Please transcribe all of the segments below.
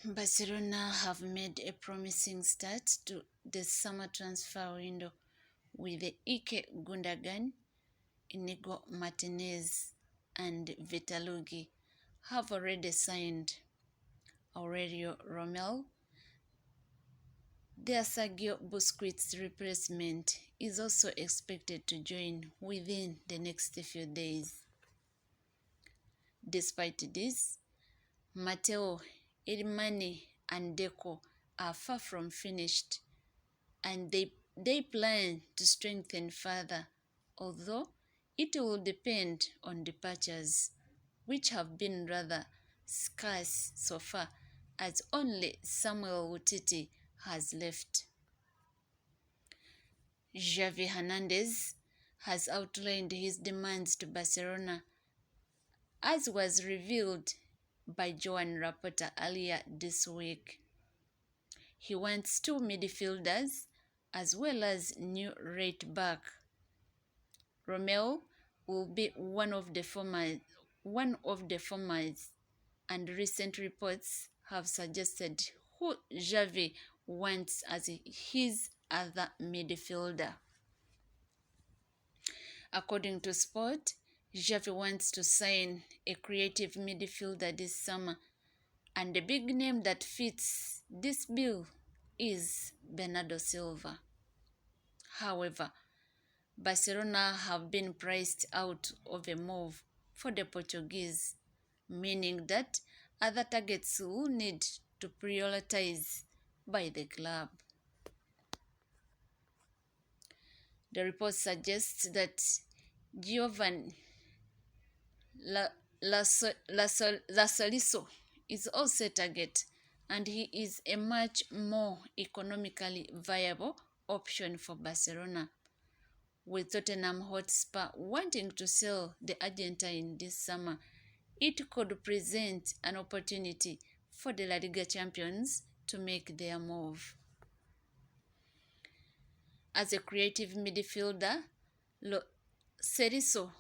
Barcelona have made a promising start to the summer transfer window with Ike Gundogan, Inigo Martinez and Vitalugi have already signed. Aurelio Romel, their Sergio Busquets replacement, is also expected to join within the next few days. Despite this, Matteo, Ilmani and Deco are far from finished, and they plan to strengthen further, although it will depend on departures, which have been rather scarce so far, as only Samuel Umtiti has left. Xavi Hernandez has outlined his demands to Barcelona, as was revealed by Joan Laporta earlier this week. He wants two midfielders as well as new right back. Romeo will be one of the formers, and recent reports have suggested who Xavi wants as his other midfielder. According to Sport, Giovani wants to sign a creative midfielder this summer, and the big name that fits this bill is Bernardo Silva. However, Barcelona have been priced out of a move for the Portuguese, meaning that other targets will need to prioritize by the club. The report suggests that Giovani Celso is also a target, and he is a much more economically viable option for Barcelona, with Tottenham Hotspur wanting to sell the Argentine this summer. It could present an opportunity for the La Liga champions to make their move. As a creative midfielder, Celso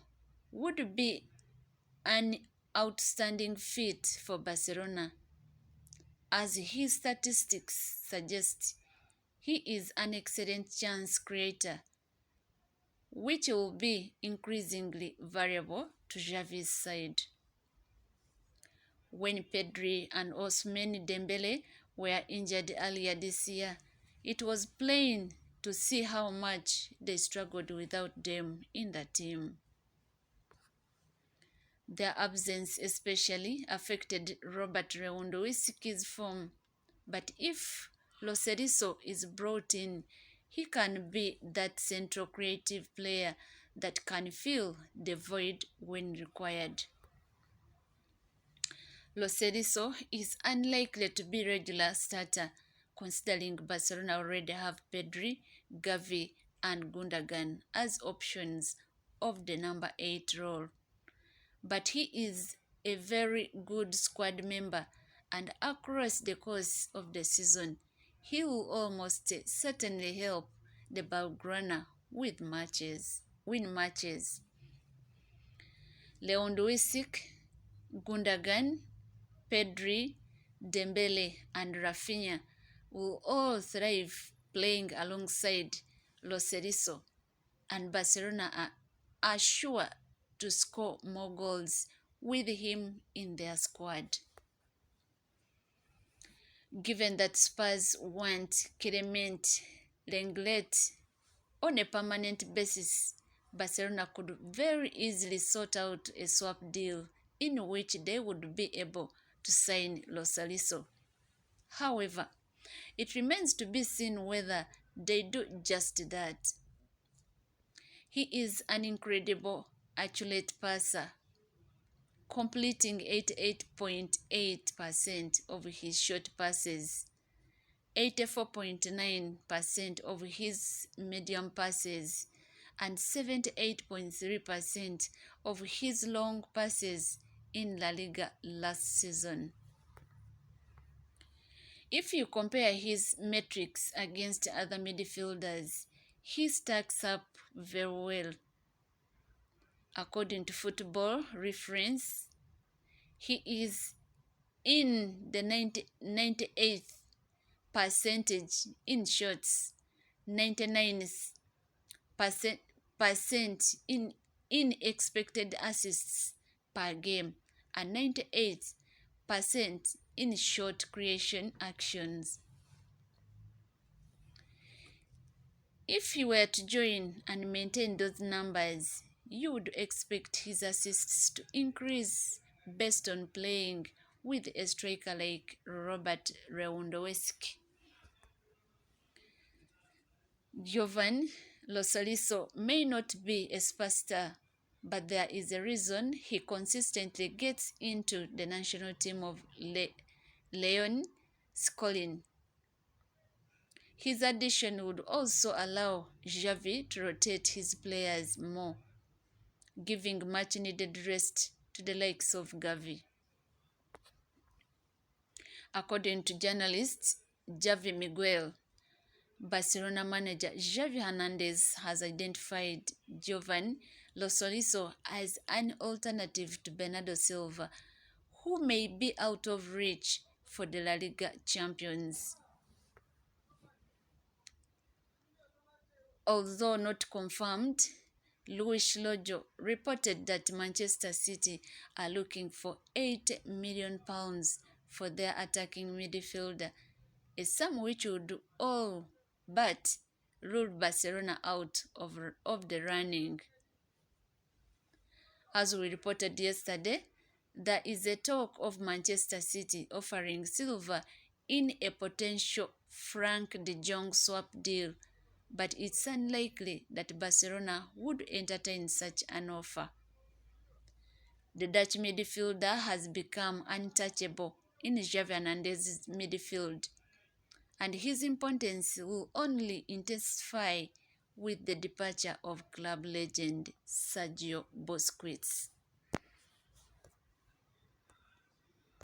would be an outstanding fit for Barcelona, as his statistics suggest he is an excellent chance creator, which will be increasingly valuable to Xavi's side. When Pedri and Ousmane Dembele were injured earlier this year, it was plain to see how much they struggled without them in the team. Their absence especially affected Robert Lewandowski's form, but if Lo Celso is brought in, he can be that central creative player that can fill the void when required. Lo Celso is unlikely to be regular starter, considering Barcelona already have Pedri, Gavi, and Gundogan as options of the number 8 role. But he is a very good squad member, and across the course of the season, he will almost certainly help the Blaugrana win matches. Lewandowski, Gundogan, Pedri, Dembele, and Rafinha will all thrive playing alongside Lo Celso, and Barcelona are sure to score more goals with him in their squad. Given that Spurs want Clement Lenglet on a permanent basis, Barcelona could very easily sort out a swap deal in which they would be able to sign Lo Celso. However, it remains to be seen whether they do just that. He is an incredible accurate passer, completing 88.8% of his short passes, 84.9% of his medium passes, and 78.3% of his long passes in La Liga last season. If you compare his metrics against other midfielders, he stacks up very well. According to Football Reference, he is in the 98th percentage in shots, 99th percent in expected assists per game, and 98% in shot creation actions. If he were to join and maintain those numbers, you would expect his assists to increase based on playing with a striker like Robert Lewandowski. Giovani Celso may not be a superstar, but there is a reason he consistently gets into the national team of Leon Scolin. His addition would also allow Xavi to rotate his players more, giving much-needed rest to the likes of Gavi. According to journalist Javi Miguel, Barcelona manager Xavi Hernandez has identified Giovani Lo Celso as an alternative to Bernardo Silva, who may be out of reach for the La Liga champions. Although not confirmed, Luis Rojo reported that Manchester City are looking for £80 million for their attacking midfielder, a sum which would all but rule Barcelona out of the running. As we reported yesterday, there is a talk of Manchester City offering Silva in a potential Frank de Jong swap deal, but it's unlikely that Barcelona would entertain such an offer. The Dutch midfielder has become untouchable in Xavi Hernandez's midfield, and his importance will only intensify with the departure of club legend Sergio Busquets.